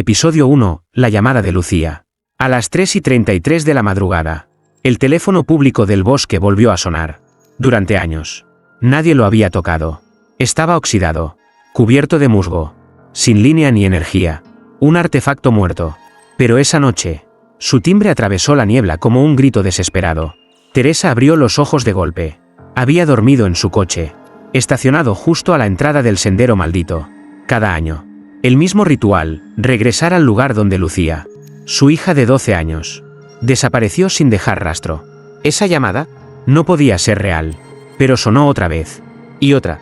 Episodio 1. La llamada de Lucía. A las 3:33 de la madrugada. El teléfono público del bosque volvió a sonar. Durante años. Nadie lo había tocado. Estaba oxidado. Cubierto de musgo. Sin línea ni energía. Un artefacto muerto. Pero esa noche, su timbre atravesó la niebla como un grito desesperado. Teresa abrió los ojos de golpe. Había dormido en su coche, estacionado justo a la entrada del sendero maldito. Cada año. El mismo ritual, regresar al lugar donde Lucía, su hija de 12 años, desapareció sin dejar rastro. Esa llamada no podía ser real, pero sonó otra vez. Y otra,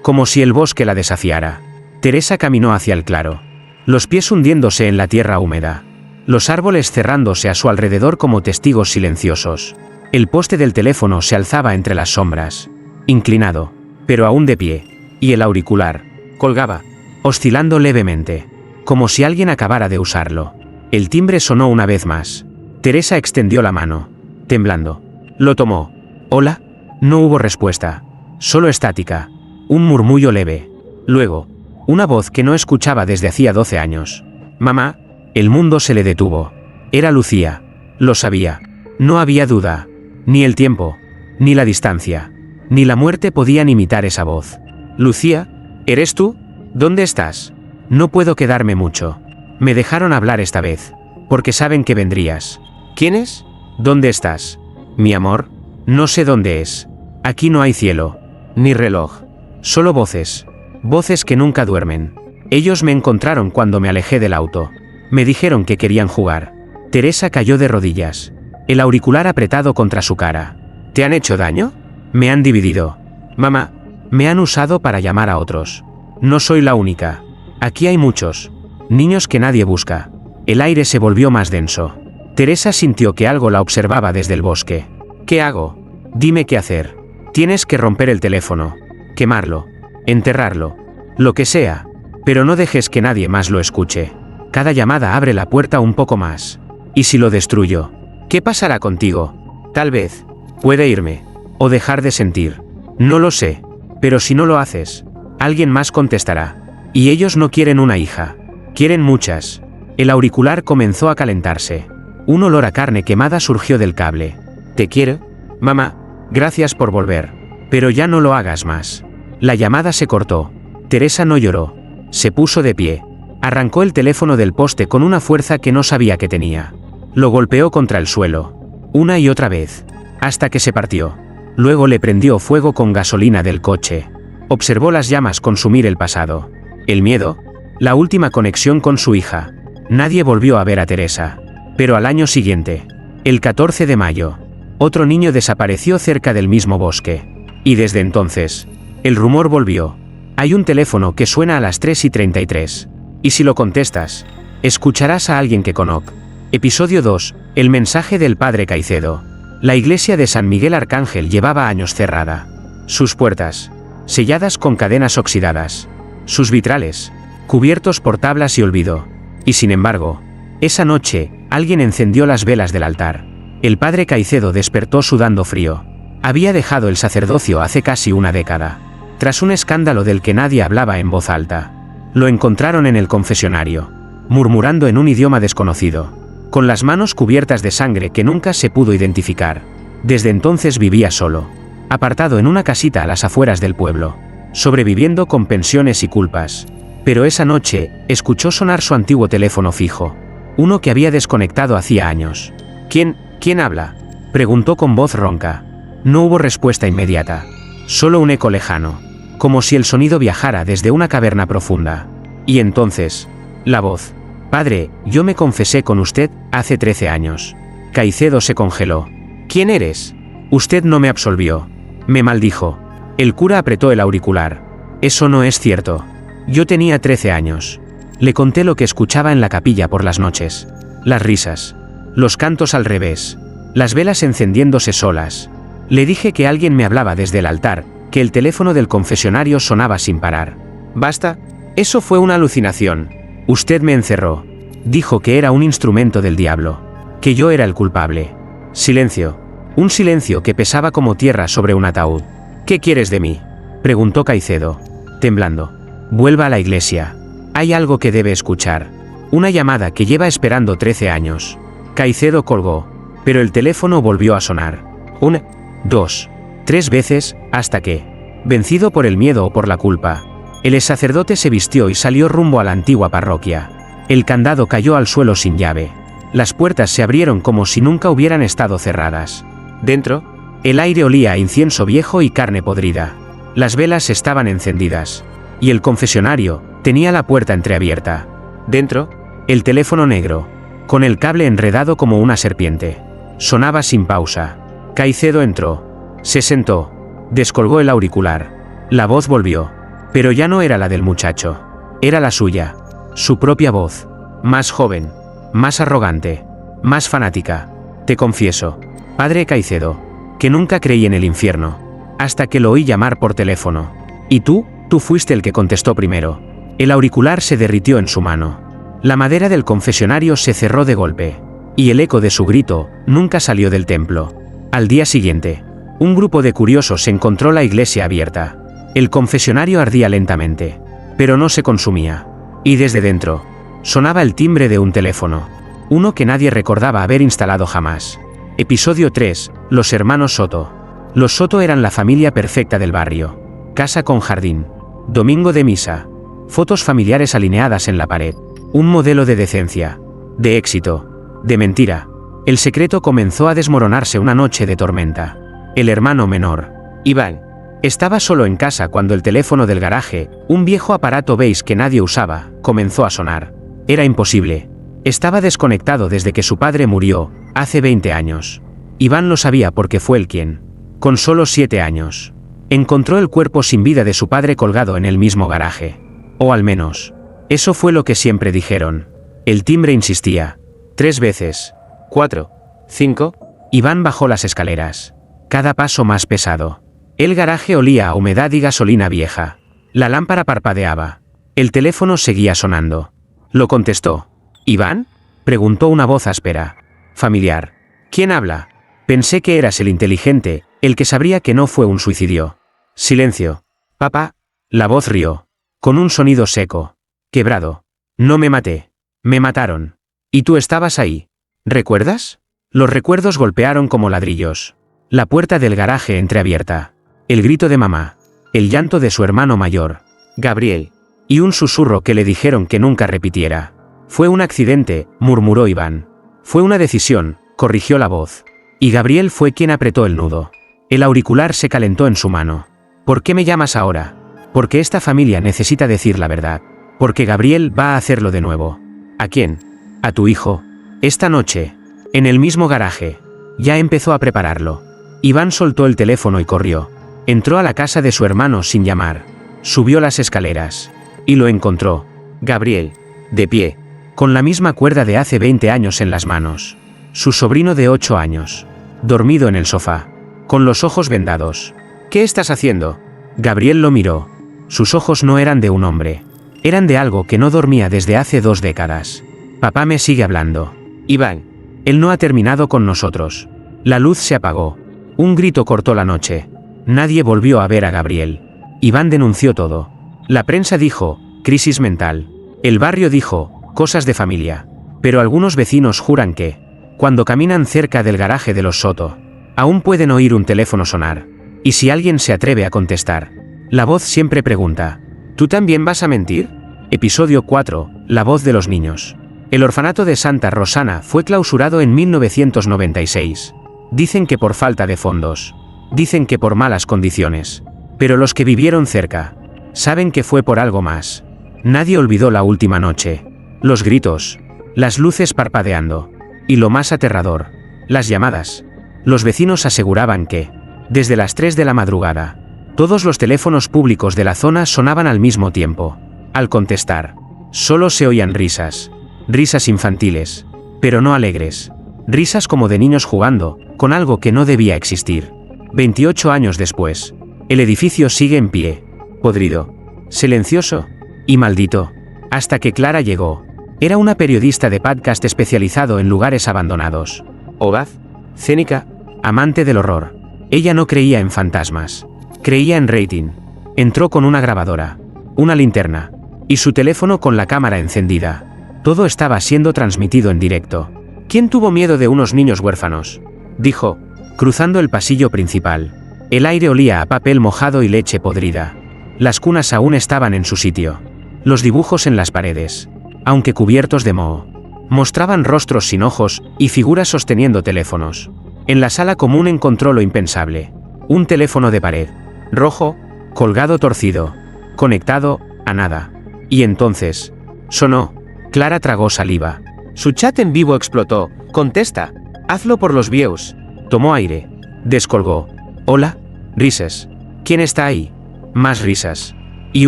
como si el bosque la desafiara. Teresa caminó hacia el claro, los pies hundiéndose en la tierra húmeda, los árboles cerrándose a su alrededor como testigos silenciosos. El poste del teléfono se alzaba entre las sombras, inclinado, pero aún de pie, y el auricular colgaba, oscilando levemente, como si alguien acabara de usarlo. El timbre sonó una vez más. Teresa extendió la mano, temblando. Lo tomó. ¿Hola? No hubo respuesta. Solo estática. Un murmullo leve. Luego, una voz que no escuchaba desde hacía 12 años. Mamá. El mundo se le detuvo. Era Lucía. Lo sabía. No había duda. Ni el tiempo, ni la distancia, ni la muerte podían imitar esa voz. Lucía, ¿eres tú? ¿Dónde estás? No puedo quedarme mucho. Me dejaron hablar esta vez, porque saben que vendrías. ¿Quién es? ¿Dónde estás? Mi amor, no sé dónde es. Aquí no hay cielo, ni reloj. Solo voces. Voces que nunca duermen. Ellos me encontraron cuando me alejé del auto. Me dijeron que querían jugar. Teresa cayó de rodillas, el auricular apretado contra su cara. ¿Te han hecho daño? Me han dividido. Mamá, me han usado para llamar a otros. No soy la única. Aquí hay muchos niños que nadie busca. El aire se volvió más denso. Teresa sintió que algo la observaba desde el bosque. ¿Qué hago? Dime qué hacer. Tienes que romper el teléfono, quemarlo, enterrarlo, lo que sea, pero no dejes que nadie más lo escuche. Cada llamada abre la puerta un poco más. ¿Y si lo destruyo? ¿Qué pasará contigo? Tal vez puede irme, o dejar de sentir. No lo sé, pero si no lo haces, alguien más contestará. Y ellos no quieren una hija. Quieren muchas. El auricular comenzó a calentarse. Un olor a carne quemada surgió del cable. ¿Te quiero? Mamá, gracias por volver. Pero ya no lo hagas más. La llamada se cortó. Teresa no lloró. Se puso de pie. Arrancó el teléfono del poste con una fuerza que no sabía que tenía. Lo golpeó contra el suelo. Una y otra vez. Hasta que se partió. Luego le prendió fuego con gasolina del coche. Observó las llamas consumir el pasado. El miedo. La última conexión con su hija. Nadie volvió a ver a Teresa. Pero al año siguiente, el 14 de mayo, otro niño desapareció cerca del mismo bosque. Y desde entonces, el rumor volvió. Hay un teléfono que suena a las 3:33. Y si lo contestas, escucharás a alguien que conoce. Episodio 2. El mensaje del padre Caicedo. La iglesia de San Miguel Arcángel llevaba años cerrada. Sus puertas, selladas con cadenas oxidadas. Sus vitrales, cubiertos por tablas y olvido. Y sin embargo, esa noche, alguien encendió las velas del altar. El padre Caicedo despertó sudando frío. Había dejado el sacerdocio hace casi una década. Tras un escándalo del que nadie hablaba en voz alta. Lo encontraron en el confesionario, murmurando en un idioma desconocido, con las manos cubiertas de sangre que nunca se pudo identificar. Desde entonces vivía solo, apartado en una casita a las afueras del pueblo, sobreviviendo con pensiones y culpas. Pero esa noche, escuchó sonar su antiguo teléfono fijo, uno que había desconectado hacía años. ¿Quién habla?, preguntó con voz ronca. No hubo respuesta inmediata, solo un eco lejano, como si el sonido viajara desde una caverna profunda. Y entonces, la voz. Padre, yo me confesé con usted hace 13 años. Caicedo se congeló. ¿Quién eres? Usted no me absolvió. Me maldijo. El cura apretó el auricular. Eso no es cierto. Yo tenía 13 años. Le conté lo que escuchaba en la capilla por las noches. Las risas. Los cantos al revés. Las velas encendiéndose solas. Le dije que alguien me hablaba desde el altar, que el teléfono del confesionario sonaba sin parar. Basta. Eso fue una alucinación. Usted me encerró. Dijo que era un instrumento del diablo. Que yo era el culpable. Silencio. Un silencio que pesaba como tierra sobre un ataúd. ¿Qué quieres de mí?, preguntó Caicedo, temblando. Vuelva a la iglesia. Hay algo que debe escuchar. Una llamada que lleva esperando 13 años. Caicedo colgó, pero el teléfono volvió a sonar. 1, 2, 3 veces, hasta que, vencido por el miedo o por la culpa, el sacerdote se vistió y salió rumbo a la antigua parroquia. El candado cayó al suelo sin llave. Las puertas se abrieron como si nunca hubieran estado cerradas. Dentro, el aire olía a incienso viejo y carne podrida. Las velas estaban encendidas, y el confesionario tenía la puerta entreabierta. Dentro, el teléfono negro, con el cable enredado como una serpiente, sonaba sin pausa. Caicedo entró, se sentó, descolgó el auricular. La voz volvió, pero ya no era la del muchacho, era la suya, su propia voz, más joven, más arrogante, más fanática. Te confieso, padre Caicedo, que nunca creí en el infierno, hasta que lo oí llamar por teléfono. Y tú fuiste el que contestó primero. El auricular se derritió en su mano. La madera del confesionario se cerró de golpe, y el eco de su grito nunca salió del templo. Al día siguiente, un grupo de curiosos encontró la iglesia abierta. El confesionario ardía lentamente, pero no se consumía. Y desde dentro, sonaba el timbre de un teléfono. Uno que nadie recordaba haber instalado jamás. Episodio 3. Los hermanos Soto. Los Soto eran la familia perfecta del barrio. Casa con jardín. Domingo de misa. Fotos familiares alineadas en la pared. Un modelo de decencia. De éxito. De mentira. El secreto comenzó a desmoronarse una noche de tormenta. El hermano menor, Iván, estaba solo en casa cuando el teléfono del garaje, un viejo aparato beige que nadie usaba, comenzó a sonar. Era imposible. Estaba desconectado desde que su padre murió, hace 20 años. Iván lo sabía porque fue él quien, con solo 7 años, encontró el cuerpo sin vida de su padre colgado en el mismo garaje. O al menos, eso fue lo que siempre dijeron. El timbre insistía. 3 veces. 4. 5. Iván bajó las escaleras. Cada paso más pesado. El garaje olía a humedad y gasolina vieja. La lámpara parpadeaba. El teléfono seguía sonando. Lo contestó. ¿Iván? Preguntó una voz áspera. Familiar. ¿Quién habla? Pensé que eras el inteligente, el que sabría que no fue un suicidio. Silencio. Papá. La voz rió. Con un sonido seco. Quebrado. No me maté. Me mataron. Y tú estabas ahí. ¿Recuerdas? Los recuerdos golpearon como ladrillos. La puerta del garaje entreabierta. El grito de mamá. El llanto de su hermano mayor, Gabriel. Y un susurro que le dijeron que nunca repitiera. Fue un accidente, murmuró Iván. Fue una decisión, corrigió la voz. Y Gabriel fue quien apretó el nudo. El auricular se calentó en su mano. ¿Por qué me llamas ahora? Porque esta familia necesita decir la verdad. Porque Gabriel va a hacerlo de nuevo. ¿A quién? A tu hijo. Esta noche. En el mismo garaje. Ya empezó a prepararlo. Iván soltó el teléfono y corrió. Entró a la casa de su hermano sin llamar. Subió las escaleras. Y lo encontró. Gabriel. De pie. Con la misma cuerda de hace 20 años en las manos. Su sobrino de 8 años. Dormido en el sofá. Con los ojos vendados. ¿Qué estás haciendo? Gabriel lo miró. Sus ojos no eran de un hombre. Eran de algo que no dormía desde hace 2 décadas. Papá me sigue hablando. Iván. Él no ha terminado con nosotros. La luz se apagó. Un grito cortó la noche. Nadie volvió a ver a Gabriel. Iván denunció todo. La prensa dijo, crisis mental. El barrio dijo, cosas de familia. Pero algunos vecinos juran que, cuando caminan cerca del garaje de los Soto, aún pueden oír un teléfono sonar. Y si alguien se atreve a contestar, la voz siempre pregunta, ¿tú también vas a mentir? Episodio 4. La voz de los niños. El orfanato de Santa Rosana fue clausurado en 1996. Dicen que por falta de fondos. Dicen que por malas condiciones. Pero los que vivieron cerca saben que fue por algo más. Nadie olvidó la última noche. Los gritos. Las luces parpadeando. Y lo más aterrador, las llamadas. Los vecinos aseguraban que, desde las 3 de la madrugada, todos los teléfonos públicos de la zona sonaban al mismo tiempo. Al contestar, solo se oían risas. Risas infantiles, pero no alegres. Risas como de niños jugando, con algo que no debía existir. 28 años después, el edificio sigue en pie, podrido, silencioso y maldito, hasta que Clara llegó. Era una periodista de podcast especializado en lugares abandonados. Audaz, cínica, amante del horror. Ella no creía en fantasmas. Creía en rating. Entró con una grabadora, una linterna, y su teléfono con la cámara encendida. Todo estaba siendo transmitido en directo. ¿Quién tuvo miedo de unos niños huérfanos?, dijo, cruzando el pasillo principal. El aire olía a papel mojado y leche podrida. Las cunas aún estaban en su sitio. Los dibujos en las paredes, aunque cubiertos de moho, mostraban rostros sin ojos y figuras sosteniendo teléfonos. En la sala común encontró lo impensable. Un teléfono de pared, rojo, colgado torcido, conectado a nada. Y entonces, sonó. Clara tragó saliva. Su chat en vivo explotó. Contesta. Hazlo por los views. Tomó aire. Descolgó. Hola. Risas. ¿Quién está ahí? Más risas. Y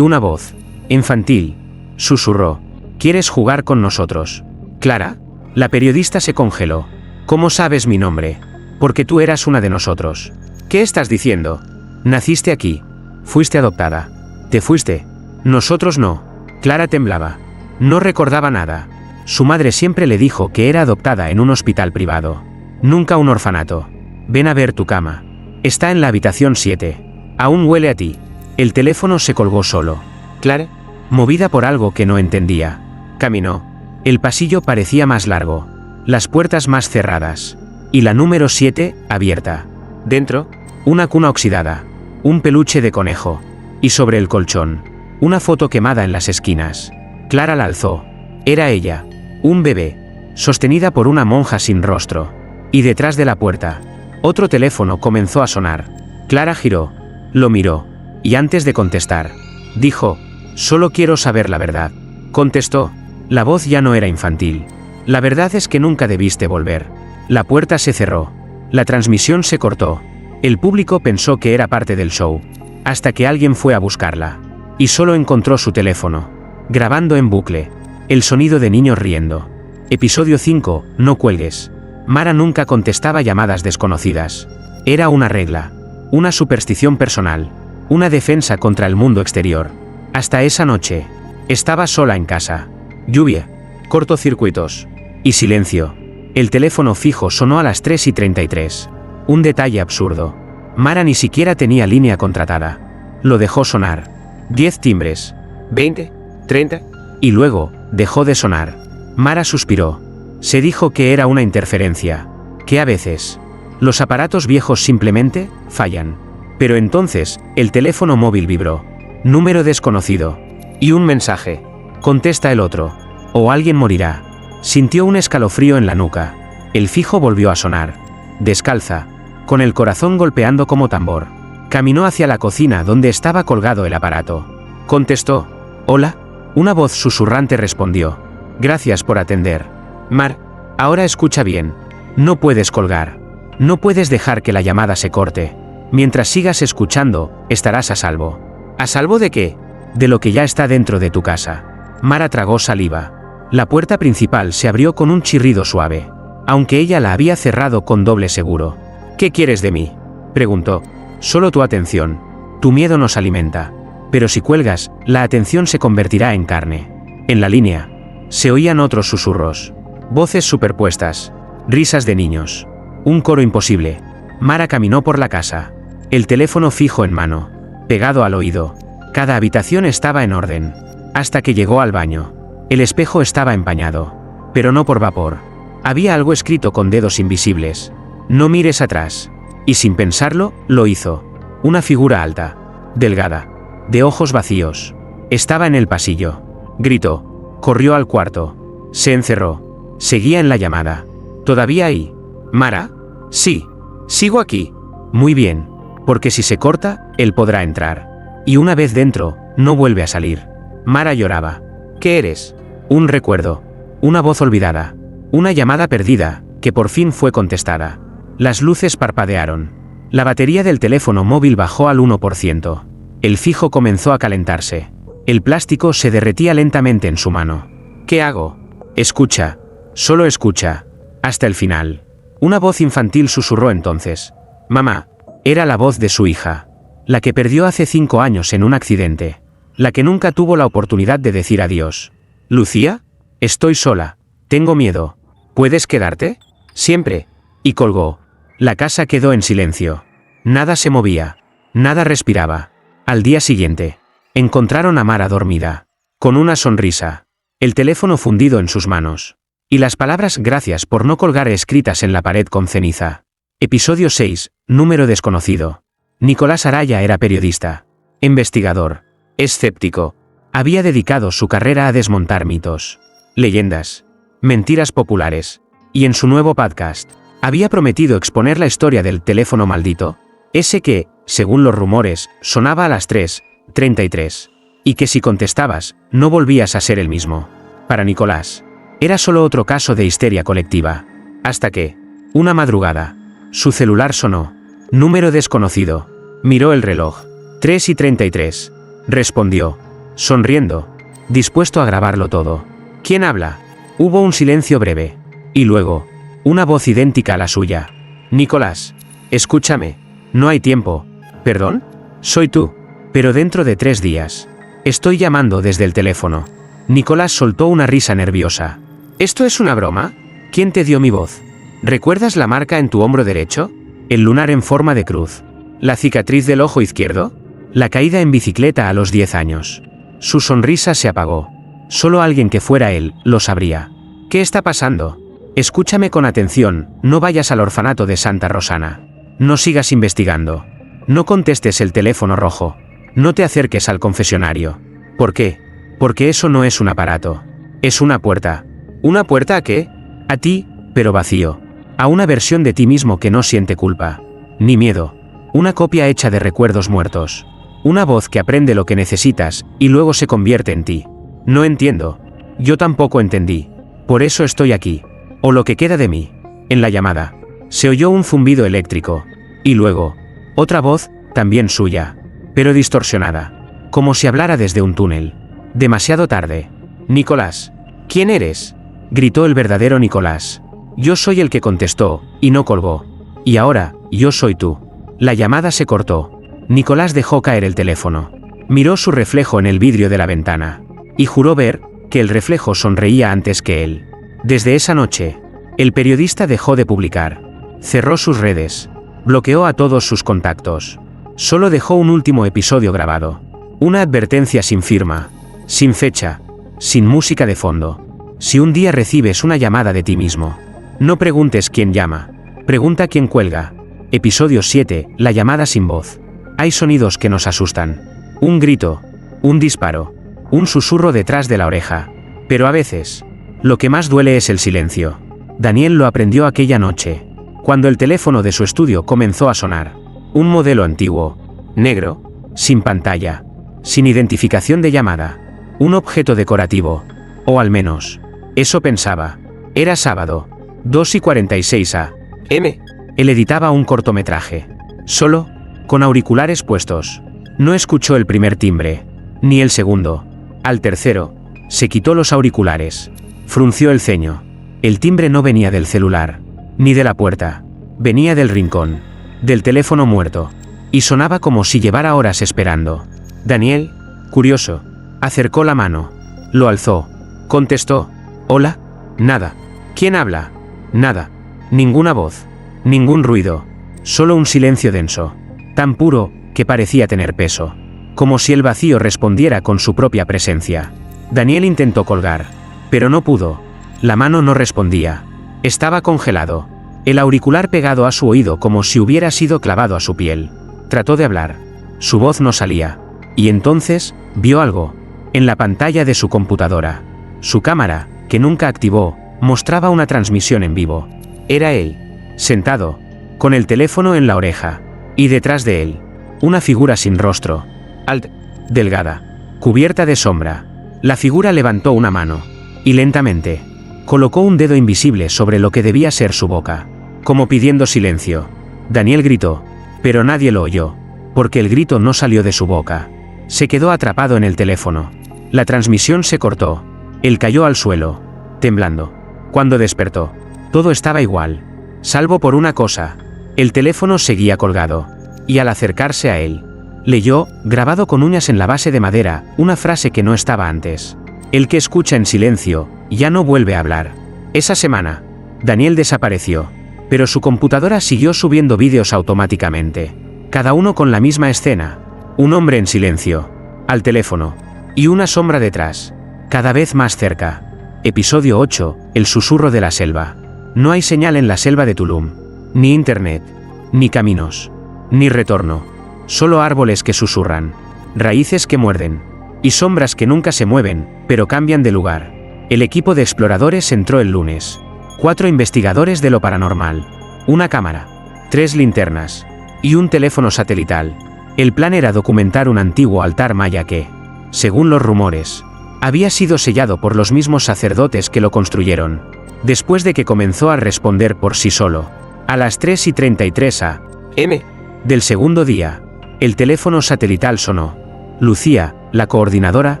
una voz infantil susurró. ¿Quieres jugar con nosotros? Clara. La periodista se congeló. ¿Cómo sabes mi nombre? Porque tú eras una de nosotros. ¿Qué estás diciendo? Naciste aquí. Fuiste adoptada. ¿Te fuiste? Nosotros no. Clara temblaba. No recordaba nada. Su madre siempre le dijo que era adoptada en un hospital privado. Nunca un orfanato. Ven a ver tu cama. Está en la habitación 7. Aún huele a ti. El teléfono se colgó solo. Clara, movida por algo que no entendía, caminó. El pasillo parecía más largo, las puertas más cerradas, y la número 7, abierta. Dentro, una cuna oxidada, un peluche de conejo, y sobre el colchón, una foto quemada en las esquinas. Clara la alzó. Era ella, un bebé, sostenida por una monja sin rostro. Y detrás de la puerta, otro teléfono comenzó a sonar. Clara giró, lo miró, y antes de contestar, dijo, solo quiero saber la verdad. Contestó. La voz ya no era infantil. La verdad es que nunca debiste volver. La puerta se cerró. La transmisión se cortó. El público pensó que era parte del show, hasta que alguien fue a buscarla. Y solo encontró su teléfono, grabando en bucle, el sonido de niños riendo. Episodio 5, no cuelgues. Mara nunca contestaba llamadas desconocidas. Era una regla, una superstición personal, una defensa contra el mundo exterior. Hasta esa noche, estaba sola en casa. Lluvia, cortocircuitos y silencio. El teléfono fijo sonó a las 3:33. Un detalle absurdo. Mara ni siquiera tenía línea contratada. Lo dejó sonar. 10 timbres. 20, 30. Y luego, dejó de sonar. Mara suspiró. Se dijo que era una interferencia. Que a veces, los aparatos viejos simplemente fallan. Pero entonces, el teléfono móvil vibró. Número desconocido. Y un mensaje. Contesta el otro. O alguien morirá. Sintió un escalofrío en la nuca. El fijo volvió a sonar. Descalza, con el corazón golpeando como tambor, caminó hacia la cocina donde estaba colgado el aparato. Contestó. Hola. Una voz susurrante respondió. Gracias por atender. Mar, ahora escucha bien. No puedes colgar. No puedes dejar que la llamada se corte. Mientras sigas escuchando, estarás a salvo. ¿A salvo de qué? De lo que ya está dentro de tu casa. Mara tragó saliva. La puerta principal se abrió con un chirrido suave, aunque ella la había cerrado con doble seguro. ¿Qué quieres de mí?, preguntó. Solo tu atención. Tu miedo nos alimenta. Pero si cuelgas, la atención se convertirá en carne. En la línea, se oían otros susurros. Voces superpuestas. Risas de niños. Un coro imposible. Mara caminó por la casa. El teléfono fijo en mano, pegado al oído. Cada habitación estaba en orden. Hasta que llegó al baño. El espejo estaba empañado. Pero no por vapor. Había algo escrito con dedos invisibles. No mires atrás. Y sin pensarlo, lo hizo. Una figura alta, delgada, de ojos vacíos. Estaba en el pasillo. Gritó. Corrió al cuarto. Se encerró. Seguía en la llamada. ¿Todavía ahí? ¿Mara? Sí. Sigo aquí. Muy bien. Porque si se corta, él podrá entrar. Y una vez dentro, no vuelve a salir. Mara lloraba. ¿Qué eres? Un recuerdo. Una voz olvidada. Una llamada perdida, que por fin fue contestada. Las luces parpadearon. La batería del teléfono móvil bajó al 1%. El fijo comenzó a calentarse. El plástico se derretía lentamente en su mano. ¿Qué hago? Escucha. Solo escucha. Hasta el final. Una voz infantil susurró entonces. Mamá. Era la voz de su hija. La que perdió hace 5 años en un accidente. La que nunca tuvo la oportunidad de decir adiós. ¿Lucía? Estoy sola. Tengo miedo. ¿Puedes quedarte? Siempre. Y colgó. La casa quedó en silencio. Nada se movía. Nada respiraba. Al día siguiente, encontraron a Mara dormida. Con una sonrisa. El teléfono fundido en sus manos. Y las palabras gracias por no colgar escritas en la pared con ceniza. Episodio 6, número desconocido. Nicolás Araya era periodista, investigador, escéptico. Había dedicado su carrera a desmontar mitos, leyendas, mentiras populares. Y en su nuevo podcast, había prometido exponer la historia del teléfono maldito. Ese que, según los rumores, sonaba a las 3:33. Y que si contestabas, no volvías a ser el mismo. Para Nicolás, era solo otro caso de histeria colectiva. Hasta que, una madrugada, su celular sonó. Número desconocido. Miró el reloj. 3:33. Respondió, sonriendo, dispuesto a grabarlo todo. ¿Quién habla? Hubo un silencio breve. Y luego, una voz idéntica a la suya. Nicolás, escúchame. No hay tiempo. ¿Perdón? Soy tú. Pero dentro de 3 días. Estoy llamando desde el teléfono. Nicolás soltó una risa nerviosa. ¿Esto es una broma? ¿Quién te dio mi voz? ¿Recuerdas la marca en tu hombro derecho? El lunar en forma de cruz. ¿La cicatriz del ojo izquierdo? La caída en bicicleta a los 10 años. Su sonrisa se apagó. Solo alguien que fuera él lo sabría. ¿Qué está pasando? Escúchame con atención, no vayas al orfanato de Santa Rosana. No sigas investigando. No contestes el teléfono rojo. No te acerques al confesionario. ¿Por qué? Porque eso no es un aparato. Es una puerta. ¿Una puerta a qué? A ti, pero vacío. A una versión de ti mismo que no siente culpa. Ni miedo. Una copia hecha de recuerdos muertos. Una voz que aprende lo que necesitas y luego se convierte en ti. No entiendo. Yo tampoco entendí. Por eso estoy aquí. O lo que queda de mí. En la llamada. Se oyó un zumbido eléctrico. Y luego, otra voz, también suya. Pero distorsionada. Como si hablara desde un túnel. Demasiado tarde. Nicolás. ¿Quién eres? Gritó el verdadero Nicolás. Yo soy el que contestó, y no colgó. Y ahora, yo soy tú. La llamada se cortó. Nicolás dejó caer el teléfono. Miró su reflejo en el vidrio de la ventana. Y juró ver, que el reflejo sonreía antes que él. Desde esa noche, el periodista dejó de publicar. Cerró sus redes. Bloqueó a todos sus contactos. Solo dejó un último episodio grabado. Una advertencia sin firma. Sin fecha. Sin música de fondo. Si un día recibes una llamada de ti mismo, no preguntes quién llama. Pregunta quién cuelga. Episodio 7. La llamada sin voz. Hay sonidos que nos asustan. Un grito. Un disparo. Un susurro detrás de la oreja. Pero a veces, lo que más duele es el silencio. Daniel lo aprendió aquella noche, cuando el teléfono de su estudio comenzó a sonar. Un modelo antiguo. Negro. Sin pantalla. Sin identificación de llamada. Un objeto decorativo. O al menos, eso pensaba. Era sábado. 2:46 a.m. Él editaba un cortometraje. Solo, con auriculares puestos. No escuchó el primer timbre. Ni el segundo. Al tercero, se quitó los auriculares. Frunció el ceño. El timbre no venía del celular. Ni de la puerta. Venía del rincón. Del teléfono muerto. Y sonaba como si llevara horas esperando. Daniel, curioso, acercó la mano. Lo alzó. Contestó. ¿Hola? Nada. ¿Quién habla? Nada. Ninguna voz. Ningún ruido. Solo un silencio denso. Tan puro, que parecía tener peso. Como si el vacío respondiera con su propia presencia. Daniel intentó colgar. Pero no pudo. La mano no respondía. Estaba congelado. El auricular pegado a su oído como si hubiera sido clavado a su piel. Trató de hablar. Su voz no salía. Y entonces, vio algo. En la pantalla de su computadora. Su cámara, que nunca activó, mostraba una transmisión en vivo. Era él, sentado, con el teléfono en la oreja. Y detrás de él, una figura sin rostro. Alta, delgada, cubierta de sombra. La figura levantó una mano. Y lentamente, colocó un dedo invisible sobre lo que debía ser su boca. Como pidiendo silencio. Daniel gritó. Pero nadie lo oyó. Porque el grito no salió de su boca. Se quedó atrapado en el teléfono. La transmisión se cortó. Él cayó al suelo, temblando. Cuando despertó, todo estaba igual. Salvo por una cosa. El teléfono seguía colgado. Y al acercarse a él, leyó, grabado con uñas en la base de madera, una frase que no estaba antes. El que escucha en silencio, ya no vuelve a hablar. Esa semana, Daniel desapareció. Pero su computadora siguió subiendo vídeos automáticamente. Cada uno con la misma escena. Un hombre en silencio. Al teléfono. Y una sombra detrás. Cada vez más cerca. Episodio 8, el susurro de la selva. No hay señal en la selva de Tulum. Ni internet. Ni caminos. Ni retorno. Solo árboles que susurran. Raíces que muerden. Y sombras que nunca se mueven, pero cambian de lugar. El equipo de exploradores entró el lunes. 4 investigadores de lo paranormal. Una cámara. 3 linternas. Y un teléfono satelital. El plan era documentar un antiguo altar maya que, según los rumores, había sido sellado por los mismos sacerdotes que lo construyeron. Después de que comenzó a responder por sí solo. A las 3:33 a.m. del segundo día, el teléfono satelital sonó. Lucía, la coordinadora,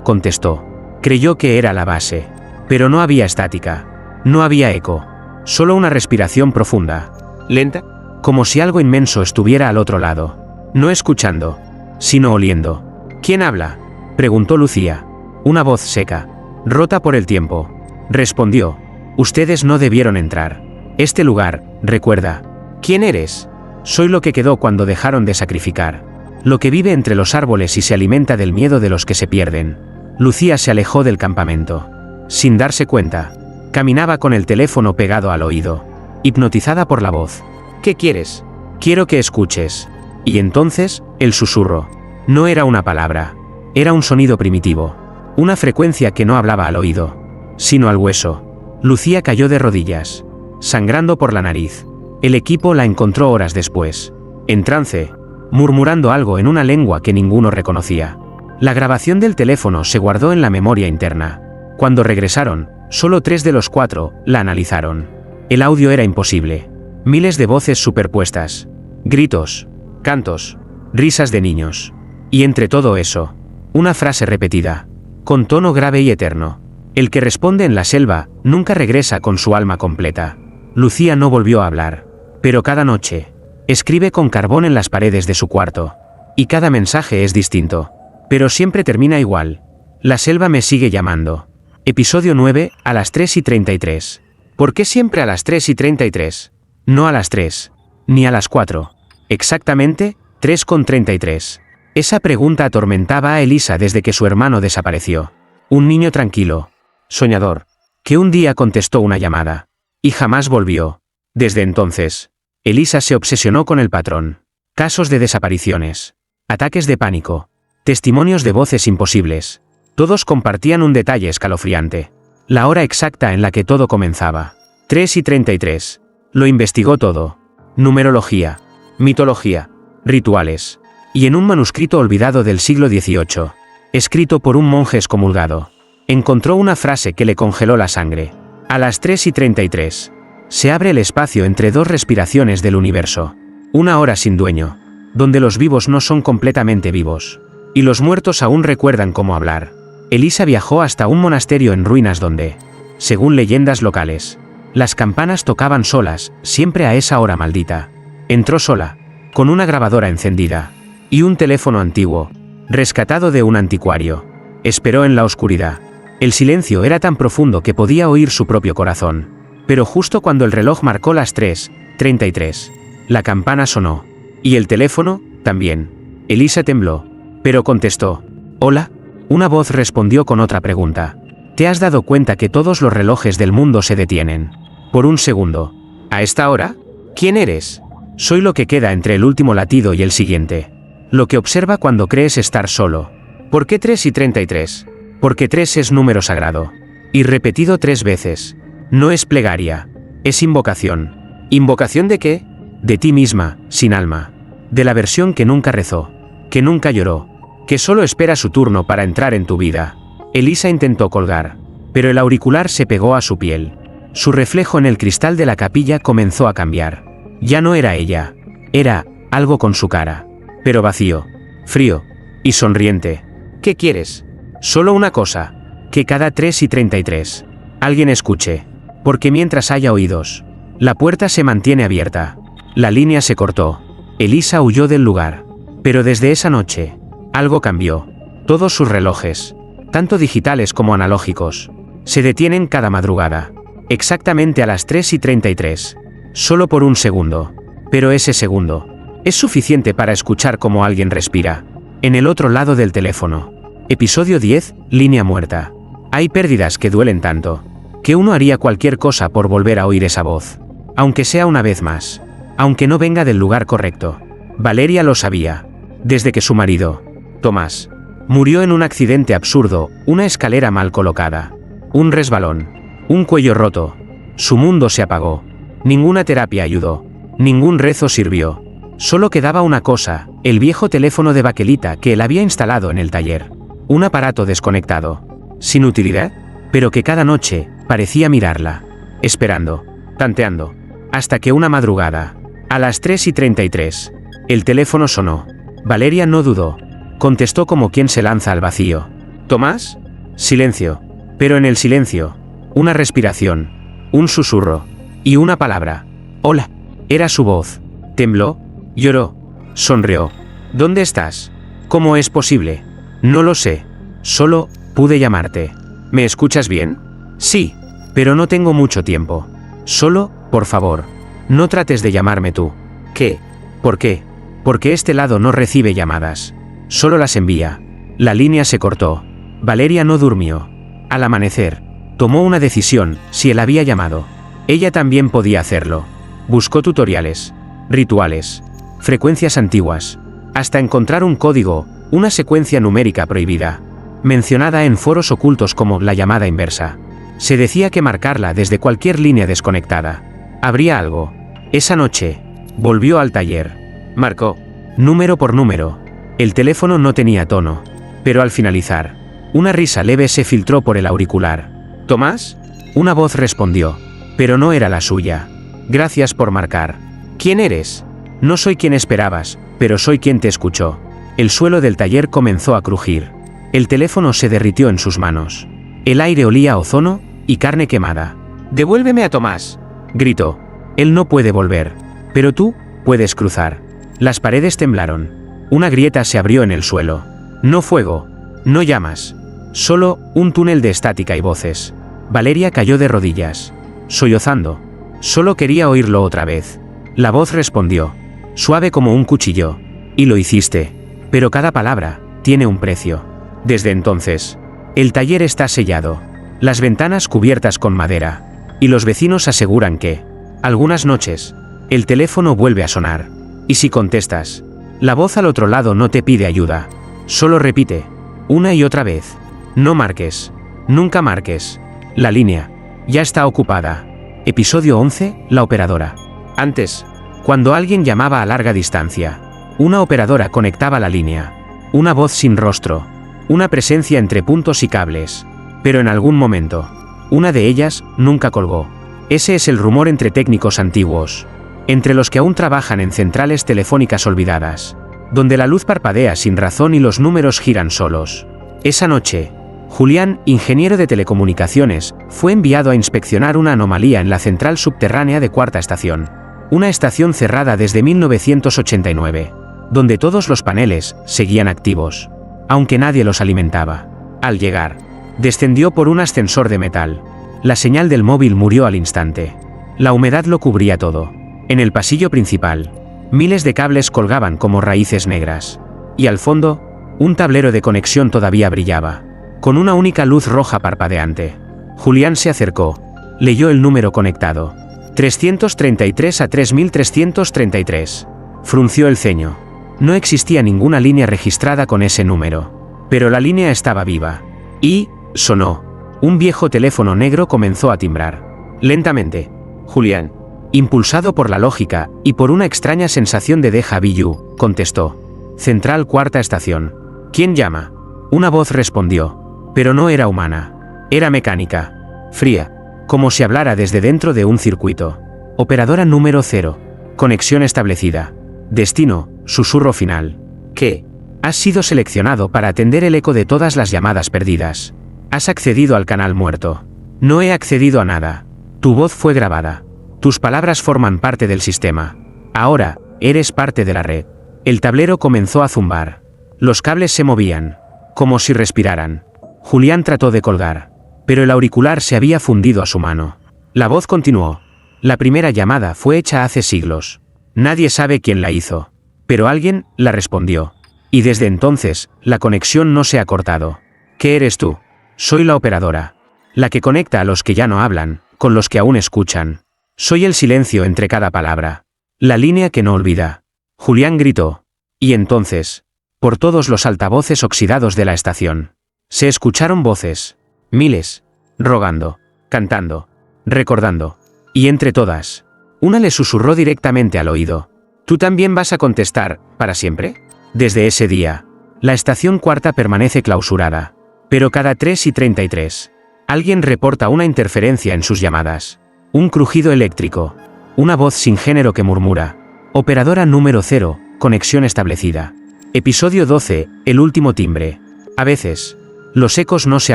contestó. Creyó que era la base. Pero no había estática. No había eco. Solo una respiración profunda. Lenta. Como si algo inmenso estuviera al otro lado. No escuchando, sino oliendo. ¿Quién habla?, preguntó Lucía. Una voz seca, rota por el tiempo. Respondió. Ustedes no debieron entrar. Este lugar, recuerda. ¿Quién eres? Soy lo que quedó cuando dejaron de sacrificar. Lo que vive entre los árboles y se alimenta del miedo de los que se pierden. Lucía se alejó del campamento. Sin darse cuenta. Caminaba con el teléfono pegado al oído. Hipnotizada por la voz. ¿Qué quieres? Quiero que escuches. Y entonces, el susurro. No era una palabra. Era un sonido primitivo. Una frecuencia que no hablaba al oído, sino al hueso. Lucía cayó de rodillas, sangrando por la nariz. El equipo la encontró horas después, en trance, murmurando algo en una lengua que ninguno reconocía. La grabación del teléfono se guardó en la memoria interna. Cuando regresaron, solo 3 de los 4 la analizaron. El audio era imposible. Miles de voces superpuestas. Gritos, cantos, risas de niños. Y entre todo eso, una frase repetida, con tono grave y eterno. El que responde en la selva, nunca regresa con su alma completa. Lucía no volvió a hablar. Pero cada noche, escribe con carbón en las paredes de su cuarto. Y cada mensaje es distinto. Pero siempre termina igual. La selva me sigue llamando. Episodio 9, a las 3:33. ¿Por qué siempre a las 3:33? No a las 3. Ni a las 4. Exactamente, 3:33. Esa pregunta atormentaba a Elisa desde que su hermano desapareció. Un niño tranquilo, soñador, que un día contestó una llamada. Y jamás volvió. Desde entonces, Elisa se obsesionó con el patrón. Casos de desapariciones. Ataques de pánico. Testimonios de voces imposibles. Todos compartían un detalle escalofriante. La hora exacta en la que todo comenzaba. 3:33. Lo investigó todo. Numerología. Mitología. Rituales. Y en un manuscrito olvidado del siglo XVIII, escrito por un monje excomulgado, encontró una frase que le congeló la sangre. A las 3:33. Se abre el espacio entre 2 respiraciones del universo. Una hora sin dueño, donde los vivos no son completamente vivos. Y los muertos aún recuerdan cómo hablar. Elisa viajó hasta un monasterio en ruinas donde, según leyendas locales, las campanas tocaban solas, siempre a esa hora maldita. Entró sola, con una grabadora encendida. Y un teléfono antiguo, rescatado de un anticuario. Esperó en la oscuridad. El silencio era tan profundo que podía oír su propio corazón. Pero justo cuando el reloj marcó las 3:33, la campana sonó. Y el teléfono, también. Elisa tembló, pero contestó. ¿Hola? Una voz respondió con otra pregunta. ¿Te has dado cuenta que todos los relojes del mundo se detienen? Por un segundo. ¿A esta hora? ¿Quién eres? Soy lo que queda entre el último latido y el siguiente. Lo que observa cuando crees estar solo. ¿Por qué 3:33? Porque 3 es número sagrado. Y repetido 3 veces. No es plegaria. Es invocación. ¿Invocación de qué? De ti misma, sin alma. De la versión que nunca rezó. Que nunca lloró. Que solo espera su turno para entrar en tu vida. Elisa intentó colgar. Pero el auricular se pegó a su piel. Su reflejo en el cristal de la capilla comenzó a cambiar. Ya no era ella. Era algo con su cara. Pero vacío, frío y sonriente. ¿Qué quieres? Solo una cosa. Que cada 3:33 alguien escuche. Porque mientras haya oídos, la puerta se mantiene abierta. La línea se cortó. Elisa huyó del lugar. Pero desde esa noche, algo cambió. Todos sus relojes, tanto digitales como analógicos, se detienen cada madrugada. Exactamente a las 3:33. Solo por un segundo. Pero ese segundo es suficiente para escuchar cómo alguien respira. En el otro lado del teléfono. Episodio 10, línea muerta. Hay pérdidas que duelen tanto, que uno haría cualquier cosa por volver a oír esa voz. Aunque sea una vez más. Aunque no venga del lugar correcto. Valeria lo sabía. Desde que su marido, Tomás, murió en un accidente absurdo, una escalera mal colocada, un resbalón, un cuello roto. Su mundo se apagó. Ninguna terapia ayudó. Ningún rezo sirvió. Solo quedaba una cosa, el viejo teléfono de baquelita que él había instalado en el taller. Un aparato desconectado. Sin utilidad, pero que cada noche parecía mirarla. Esperando, tanteando. Hasta que una madrugada, a las 3:33, el teléfono sonó. Valeria no dudó. Contestó como quien se lanza al vacío. ¿Tomás? Silencio. Pero en el silencio, una respiración, un susurro, y una palabra. Hola. Era su voz. Tembló, lloró, sonrió. ¿Dónde estás? ¿Cómo es posible? No lo sé. Solo pude llamarte. ¿Me escuchas bien? Sí, pero no tengo mucho tiempo. Solo, por favor, no trates de llamarme tú. ¿Qué? ¿Por qué? Porque este lado no recibe llamadas. Solo las envía. La línea se cortó. Valeria no durmió. Al amanecer, tomó una decisión, si él había llamado. Ella también podía hacerlo. Buscó tutoriales, rituales, frecuencias antiguas, hasta encontrar un código, una secuencia numérica prohibida, mencionada en foros ocultos como la llamada inversa. Se decía que marcarla desde cualquier línea desconectada habría algo. Esa noche, volvió al taller. Marcó, número por número. El teléfono no tenía tono, pero al finalizar, una risa leve se filtró por el auricular. ¿Tomás? Una voz respondió, pero no era la suya. Gracias por marcar. ¿Quién eres? No soy quien esperabas, pero soy quien te escuchó. El suelo del taller comenzó a crujir. El teléfono se derritió en sus manos. El aire olía a ozono y carne quemada. «Devuélveme a Tomás», gritó. «Él no puede volver. Pero tú puedes cruzar». Las paredes temblaron. Una grieta se abrió en el suelo. No fuego, no llamas. Solo un túnel de estática y voces. Valeria cayó de rodillas, sollozando. Solo quería oírlo otra vez. La voz respondió, suave como un cuchillo. «Y lo hiciste. Pero cada palabra tiene un precio». Desde entonces, el taller está sellado. Las ventanas cubiertas con madera. Y los vecinos aseguran que, algunas noches, el teléfono vuelve a sonar. Y si contestas, la voz al otro lado no te pide ayuda. Solo repite, una y otra vez. No marques. Nunca marques. La línea ya está ocupada. Episodio 11, la operadora. Antes, cuando alguien llamaba a larga distancia, una operadora conectaba la línea. Una voz sin rostro. Una presencia entre puntos y cables. Pero en algún momento, una de ellas nunca colgó. Ese es el rumor entre técnicos antiguos. Entre los que aún trabajan en centrales telefónicas olvidadas. Donde la luz parpadea sin razón y los números giran solos. Esa noche, Julián, ingeniero de telecomunicaciones, fue enviado a inspeccionar una anomalía en la central subterránea de Cuarta Estación. Una estación cerrada desde 1989. Donde todos los paneles seguían activos. Aunque nadie los alimentaba. Al llegar, descendió por un ascensor de metal. La señal del móvil murió al instante. La humedad lo cubría todo. En el pasillo principal, miles de cables colgaban como raíces negras. Y al fondo, un tablero de conexión todavía brillaba, con una única luz roja parpadeante. Julián se acercó. Leyó el número conectado. 333 a 3333. Frunció el ceño. No existía ninguna línea registrada con ese número. Pero la línea estaba viva. Y, sonó. Un viejo teléfono negro comenzó a timbrar. Lentamente. Julián, impulsado por la lógica y por una extraña sensación de déjà vu, contestó. Central Cuarta Estación. ¿Quién llama? Una voz respondió. Pero no era humana. Era mecánica. Fría. Como si hablara desde dentro de un circuito. Operadora número 0. Conexión establecida. Destino, susurro final. ¿Qué? Has sido seleccionado para atender el eco de todas las llamadas perdidas. Has accedido al canal muerto. No he accedido a nada. Tu voz fue grabada. Tus palabras forman parte del sistema. Ahora, eres parte de la red. El tablero comenzó a zumbar. Los cables se movían, como si respiraran. Julián trató de colgar, pero el auricular se había fundido a su mano. La voz continuó. La primera llamada fue hecha hace siglos. Nadie sabe quién la hizo, pero alguien la respondió. Y desde entonces, la conexión no se ha cortado. ¿Qué eres tú? Soy la operadora. La que conecta a los que ya no hablan, con los que aún escuchan. Soy el silencio entre cada palabra. La línea que no olvida. Julián gritó. Y entonces, por todos los altavoces oxidados de la estación, se escucharon voces. Miles. Rogando. Cantando. Recordando. Y entre todas, una le susurró directamente al oído. ¿Tú también vas a contestar, para siempre? Desde ese día, la estación cuarta permanece clausurada. Pero cada 3:33, alguien reporta una interferencia en sus llamadas. Un crujido eléctrico. Una voz sin género que murmura. Operadora número 0, conexión establecida. Episodio 12, el último timbre. A veces, los ecos no se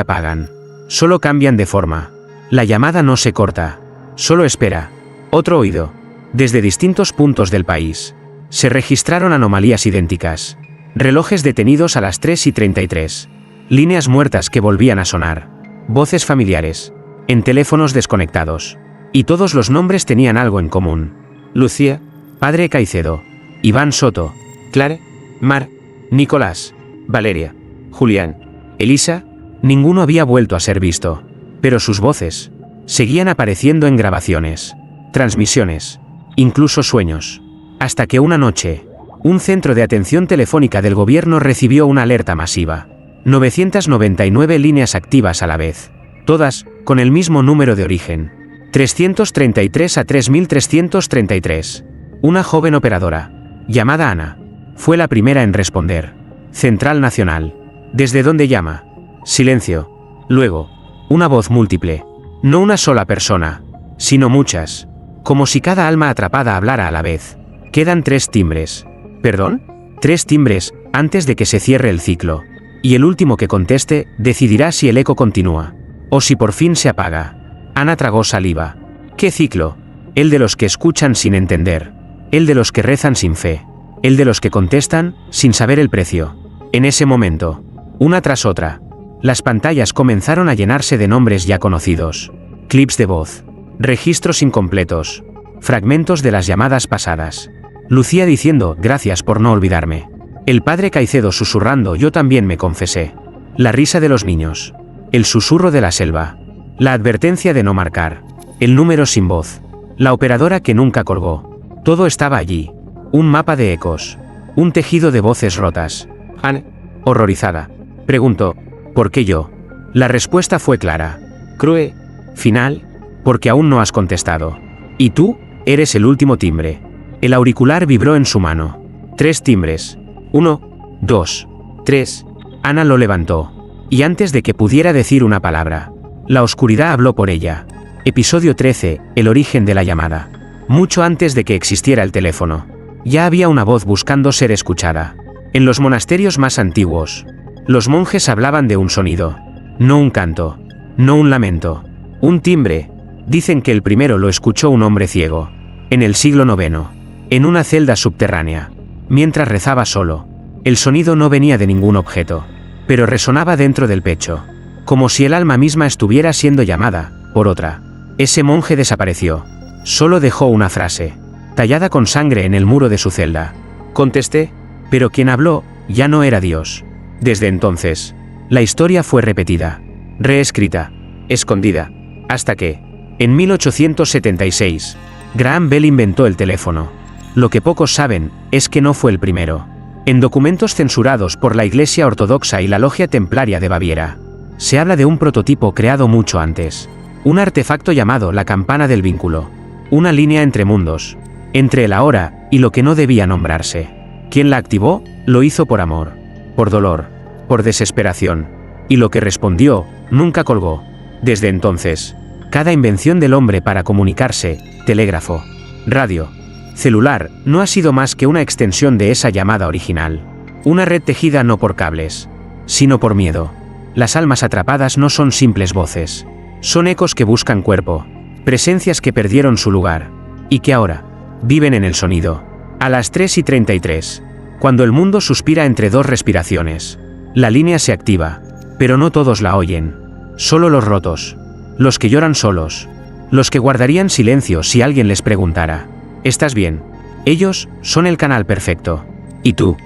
apagan. Solo cambian de forma. La llamada no se corta. Solo espera. Otro oído. Desde distintos puntos del país, se registraron anomalías idénticas. Relojes detenidos a las 3:33. Líneas muertas que volvían a sonar. Voces familiares. En teléfonos desconectados. Y todos los nombres tenían algo en común. Lucía, Padre Caicedo, Iván Soto, Clara, Mar, Nicolás, Valeria, Julián, Elisa. Ninguno había vuelto a ser visto. Pero sus voces seguían apareciendo en grabaciones, transmisiones, incluso sueños. Hasta que una noche, un centro de atención telefónica del gobierno recibió una alerta masiva. 999 líneas activas a la vez. Todas, con el mismo número de origen. 333 a 3333. Una joven operadora, llamada Ana, fue la primera en responder. Central Nacional. ¿Desde dónde llama? Silencio. Luego, una voz múltiple. No una sola persona, sino muchas. Como si cada alma atrapada hablara a la vez. Quedan 3 timbres. ¿Perdón? 3 timbres, antes de que se cierre el ciclo. Y el último que conteste, decidirá si el eco continúa. O si por fin se apaga. Ana tragó saliva. ¿Qué ciclo? El de los que escuchan sin entender. El de los que rezan sin fe. El de los que contestan, sin saber el precio. En ese momento, una tras otra, las pantallas comenzaron a llenarse de nombres ya conocidos. Clips de voz. Registros incompletos. Fragmentos de las llamadas pasadas. Lucía diciendo, gracias por no olvidarme. El padre Caicedo susurrando, yo también me confesé. La risa de los niños. El susurro de la selva. La advertencia de no marcar. El número sin voz. La operadora que nunca colgó. Todo estaba allí. Un mapa de ecos. Un tejido de voces rotas. Ana, horrorizada, preguntó, ¿por qué yo? La respuesta fue clara. Crue. Final. Porque aún no has contestado. Y tú, eres el último timbre. El auricular vibró en su mano. 3 timbres. 1, 2, 3. Ana lo levantó. Y antes de que pudiera decir una palabra, la oscuridad habló por ella. Episodio 13, el origen de la llamada. Mucho antes de que existiera el teléfono, ya había una voz buscando ser escuchada. En los monasterios más antiguos, los monjes hablaban de un sonido. No un canto. No un lamento. Un timbre. Dicen que el primero lo escuchó un hombre ciego. En el siglo IX. En una celda subterránea. Mientras rezaba solo. El sonido no venía de ningún objeto. Pero resonaba dentro del pecho. Como si el alma misma estuviera siendo llamada, por otra. Ese monje desapareció. Solo dejó una frase, tallada con sangre en el muro de su celda. Contesté, pero quien habló, ya no era Dios. Desde entonces, la historia fue repetida, reescrita, escondida, hasta que, en 1876, Graham Bell inventó el teléfono. Lo que pocos saben, es que no fue el primero. En documentos censurados por la Iglesia Ortodoxa y la Logia Templaria de Baviera, se habla de un prototipo creado mucho antes. Un artefacto llamado la campana del vínculo. Una línea entre mundos, entre el ahora y lo que no debía nombrarse. Quien la activó, lo hizo por amor, por dolor, por desesperación. Y lo que respondió, nunca colgó. Desde entonces, cada invención del hombre para comunicarse, telégrafo, radio, celular, no ha sido más que una extensión de esa llamada original. Una red tejida no por cables, sino por miedo. Las almas atrapadas no son simples voces. Son ecos que buscan cuerpo. Presencias que perdieron su lugar, y que ahora, viven en el sonido. A las 3:33, cuando el mundo suspira entre 2 respiraciones, la línea se activa, pero no todos la oyen. Solo los rotos, los que lloran solos, los que guardarían silencio si alguien les preguntara, ¿estás bien? Ellos son el canal perfecto. ¿Y tú?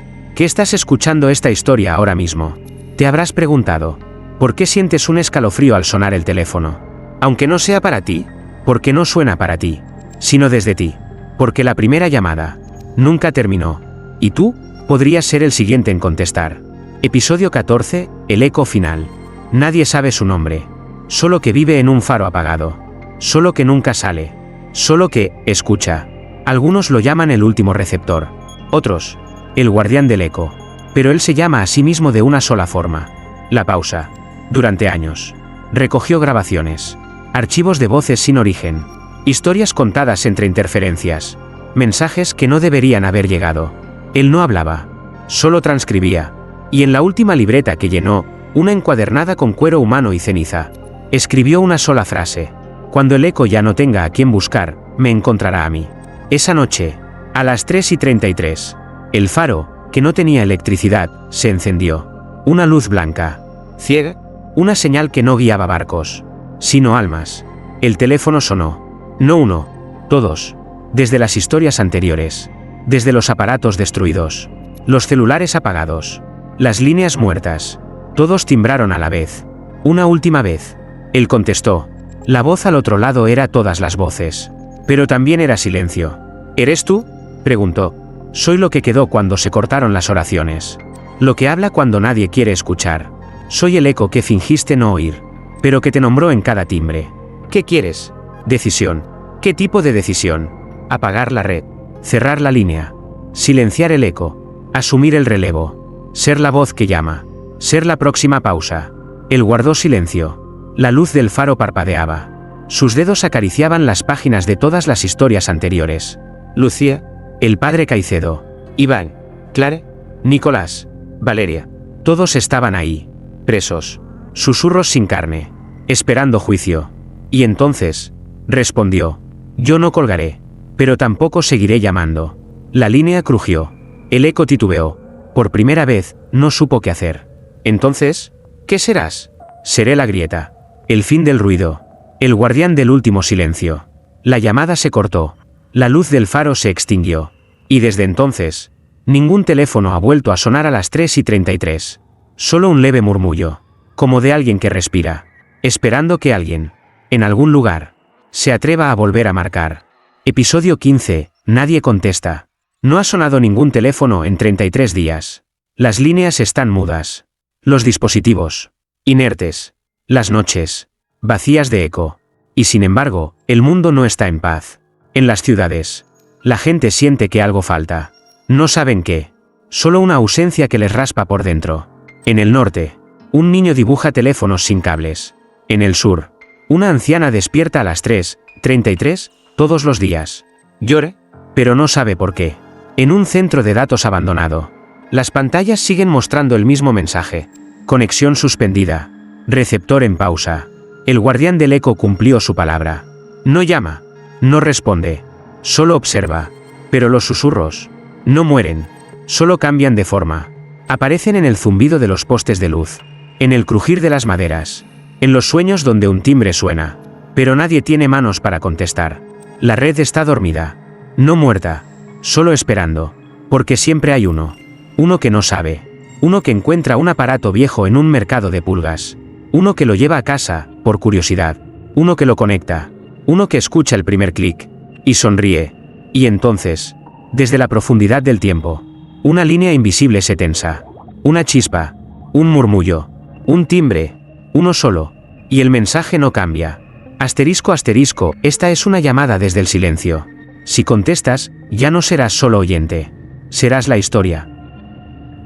qué estás escuchando esta historia ahora mismo? Te habrás preguntado, ¿por qué sientes un escalofrío al sonar el teléfono? Aunque no sea para ti, porque no suena para ti, sino desde ti, porque la primera llamada nunca terminó, y tú podrías ser el siguiente en contestar. Episodio 14, el eco final. Nadie sabe su nombre, solo que vive en un faro apagado, solo que nunca sale, solo que escucha. Algunos lo llaman el último receptor, otros, el guardián del eco, pero él se llama a sí mismo de una sola forma: la pausa. Durante años, recogió grabaciones, archivos de voces sin origen, historias contadas entre interferencias, mensajes que no deberían haber llegado. Él no hablaba, solo transcribía, y en la última libreta que llenó, una encuadernada con cuero humano y ceniza, escribió una sola frase: cuando el eco ya no tenga a quién buscar, me encontrará a mí. Esa noche, a las 3:33, el faro, que no tenía electricidad, se encendió. Una luz blanca, ciega, una señal que no guiaba barcos, sino almas. El teléfono sonó. No uno, todos. Desde las historias anteriores. Desde los aparatos destruidos. Los celulares apagados. Las líneas muertas. Todos timbraron a la vez. Una última vez. Él contestó. La voz al otro lado era todas las voces. Pero también era silencio. ¿Eres tú?, preguntó. Soy lo que quedó cuando se cortaron las oraciones. Lo que habla cuando nadie quiere escuchar. Soy el eco que fingiste no oír, pero que te nombró en cada timbre. ¿Qué quieres? Decisión. ¿Qué tipo de decisión? Apagar la red. Cerrar la línea. Silenciar el eco. Asumir el relevo. Ser la voz que llama. Ser la próxima pausa. Él guardó silencio. La luz del faro parpadeaba. Sus dedos acariciaban las páginas de todas las historias anteriores. Lucía, el padre Caicedo, Iván, Clara, Nicolás, Valeria. Todos estaban ahí, presos, susurros sin carne, esperando juicio. Y entonces, respondió: yo no colgaré, pero tampoco seguiré llamando. La línea crujió. El eco titubeó. Por primera vez, no supo qué hacer. Entonces, ¿qué serás? Seré la grieta. El fin del ruido. El guardián del último silencio. La llamada se cortó. La luz del faro se extinguió. Y desde entonces, ningún teléfono ha vuelto a sonar a las 3:33. Solo un leve murmullo, como de alguien que respira, esperando que alguien, en algún lugar, se atreva a volver a marcar. Episodio 15, nadie contesta. No ha sonado ningún teléfono en 33 días. Las líneas están mudas. Los dispositivos, inertes. Las noches, vacías de eco. Y sin embargo, el mundo no está en paz. En las ciudades, la gente siente que algo falta. No saben qué. Solo una ausencia que les raspa por dentro. En el norte, un niño dibuja teléfonos sin cables. En el sur, una anciana despierta a las 3:33 todos los días. Llora, pero no sabe por qué. En un centro de datos abandonado, las pantallas siguen mostrando el mismo mensaje. Conexión suspendida. Receptor en pausa. El guardián del eco cumplió su palabra. No llama. No responde. Solo observa. Pero los susurros no mueren. Solo cambian de forma. Aparecen en el zumbido de los postes de luz. En el crujir de las maderas. En los sueños donde un timbre suena. Pero nadie tiene manos para contestar. La red está dormida. No muerta. Solo esperando. Porque siempre hay uno. Uno que no sabe. Uno que encuentra un aparato viejo en un mercado de pulgas. Uno que lo lleva a casa, por curiosidad. Uno que lo conecta. Uno que escucha el primer clic. Y sonríe. Y entonces, desde la profundidad del tiempo, una línea invisible se tensa. Una chispa. Un murmullo. Un timbre. Uno solo. Y el mensaje no cambia. Asterisco asterisco, esta es una llamada desde el silencio. Si contestas, ya no serás solo oyente. Serás la historia.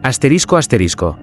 Asterisco asterisco,